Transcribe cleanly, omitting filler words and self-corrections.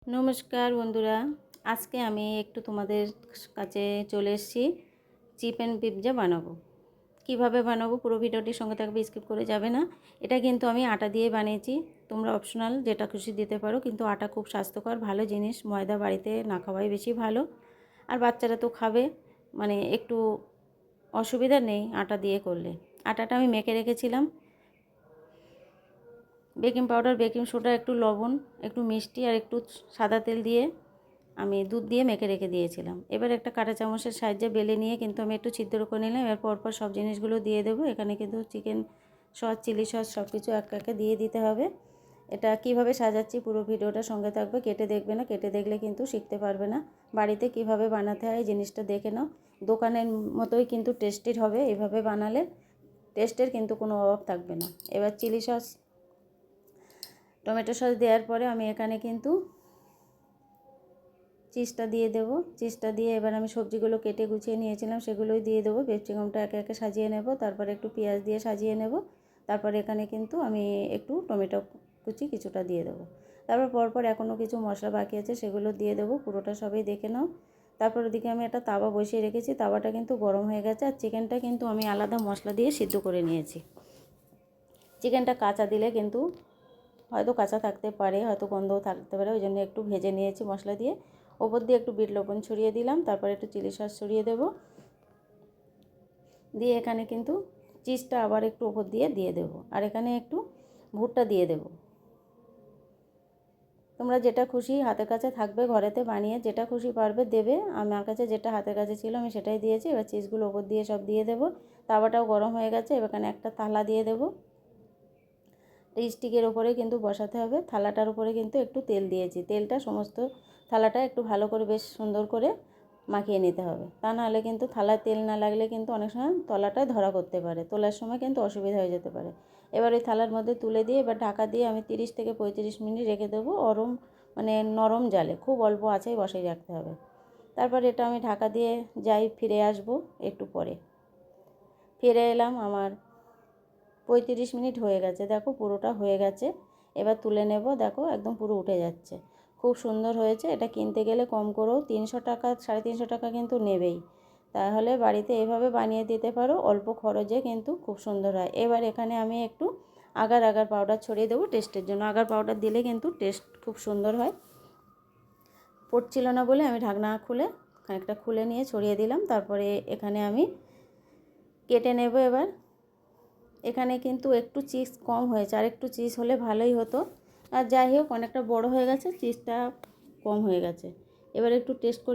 নমস্কার বন্ধুরা, আজকে আমি একটু তোমাদের কাছে চলে এসেছি চিকেন পিৎজা বানাবো। কিভাবে বানাবো পুরো ভিডিওটির সঙ্গে থাকবে, স্কিপ করে যাবে না। এটা কিন্তু আমি আটা দিয়ে বানিয়েছি, তোমরা অপশনাল যেটা খুশি দিতে পারো, কিন্তু আটা খুব স্বাস্থ্যকর ভালো জিনিস, ময়দা বাড়িতে না খাওয়াই বেশি ভালো। আর বাচ্চারা তো খাবে, মানে একটু অসুবিধা নেই আটা দিয়ে করলে। আটাটা আমি মেখে রেখেছিলাম, বেকিং পাউডার, বেকিং সোডা, একটু লবণ, একটু মিষ্টি আর একটু সাদা তেল দিয়ে আমি দুধ দিয়ে মেখে রেখে দিয়েছিলাম। এবার একটা কাঁটা চামচের সাহায্যে বেলে নিয়ে কিন্তু আমি একটু ছিদ্র করে নিলাম। এর পরপর সব জিনিসগুলো দিয়ে দেবো। এখানে কিন্তু চিকেন সস, চিলি সস সব কিছু এক একে দিয়ে দিতে হবে। এটা কিভাবে সাজাচ্ছি পুরো ভিডিওটা সঙ্গে থাকবে, কেটে দেখবে না, কেটে দেখলে কিন্তু শিখতে পারবে না। বাড়িতে কিভাবে বানাতে হয় জিনিসটা দেখে নাও। দোকানের মতোই কিন্তু টেস্টির হবে, এভাবে বানালে টেস্টের কিন্তু কোনো অভাব থাকবে না। এবার চিলি সস, টমেটো সস দেওয়ার পরে আমি এখানে কিন্তু চিজটা দিয়ে দেবো। চিজটা দিয়ে এবার আমি সবজিগুলো কেটে গুছিয়ে নিয়েছিলাম সেগুলোই দিয়ে দেবো। ক্যাপসিকামটা একে একে সাজিয়ে নেব, তারপরে একটু পেঁয়াজ দিয়ে সাজিয়ে নেব। তারপরে এখানে কিন্তু আমি একটু টমেটো কুচি কিছুটা দিয়ে দেবো। তারপর পরপর এখনও কিছু মশলা বাকি আছে সেগুলো দিয়ে দেবো। পুরোটা সবই দেখে নাও। তারপর ওদিকে আমি একটা তাওয়া বসিয়ে রেখেছি, তাওয়াটা কিন্তু গরম হয়ে গেছে। আর চিকেনটা কিন্তু আমি আলাদা মশলা দিয়ে সিদ্ধ করে নিয়েছি। চিকেনটা কাঁচা দিলে কিন্তু হয়তো কাঁচা থাকতে পারে, হয়তো গন্ধও থাকতে পারে, ওই জন্য একটু ভেজে নিয়েছি মশলা দিয়ে। ওপর দিয়ে একটু বিট লবণ ছড়িয়ে দিলাম, তারপরে একটু চিলি সস ছড়িয়ে দেবো। দিয়ে এখানে কিন্তু চিজটা আবার একটু ওপর দিয়ে দেবো। আর এখানে একটু ভুট্টা দিয়ে দেবো। তোমরা যেটা খুশি হাতের কাছে থাকবে ঘরেতে বানিয়ে যেটা খুশি পারবে দেবে। আমার কাছে যেটা হাতের কাছে ছিল আমি সেটাই দিয়েছি। এবার চিজগুলো ওপর দিয়ে সব দিয়ে দেবো। তাওয়াটাও গরম হয়ে গেছে, এবার এখানে একটা থালা দিয়ে দেবো। স্টিকের ওপরে কিন্তু বসাতে হবে। থালাটার উপরে কিন্তু একটু তেল দিয়েছি, তেলটা সমস্ত থালাটা একটু ভালো করে বেশ সুন্দর করে মাখিয়ে নিতে হবে। তা নাহলে কিন্তু থালায় তেল না লাগলে কিন্তু অনেক সময় তলাটায় ধরা করতে পারে, তোলার সময় কিন্তু অসুবিধা হয়ে যেতে পারে। এবার ওই থালার মধ্যে তুলে দিয়ে এবার ঢাকা দিয়ে আমি 30 থেকে 35 মিনিট রেখে দেবো। নরম জালে, খুব অল্প আঁচেই বসাই রাখতে হবে। তারপর এটা আমি ঢাকা দিয়ে যাই, ফিরে আসবো একটু পরে। ফিরে এলাম, আমার 35 মিনিট হয়ে গেছে, দেখো পুরোটা হয়ে গেছে। এবার তুলে নেব, দেখো একদম পুরো উঠে যাচ্ছে, খুব সুন্দর হয়েছে। এটা কিনতে গেলে কম করেও 300 টাকা, 350 টাকা কিন্তু নেবেই। তাহলে বাড়িতে এভাবে বানিয়ে দিতে পারো, অল্প খরচে কিন্তু খুব সুন্দর হয়। এবার এখানে আমি একটু আগার পাউডার ছড়িয়ে দেবো টেস্টের জন্য। আগার পাউডার দিলে কিন্তু টেস্ট খুব সুন্দর হয়। পড়ছিল না বলে আমি ঢাকনা খুলে খানিকটা খুলে নিয়ে ছড়িয়ে দিলাম। তারপরে এখানে আমি কেটে নেব। এবার এখানে কিন্তু একটু চিজ কম হয়েছে, আর একটু চিজ হলে ভালোই হতো। আর যাই হোক, অনেকটা বড় হয়ে গেছে, চিজটা কম হয়ে গেছে। এবার একটু টেস্ট করে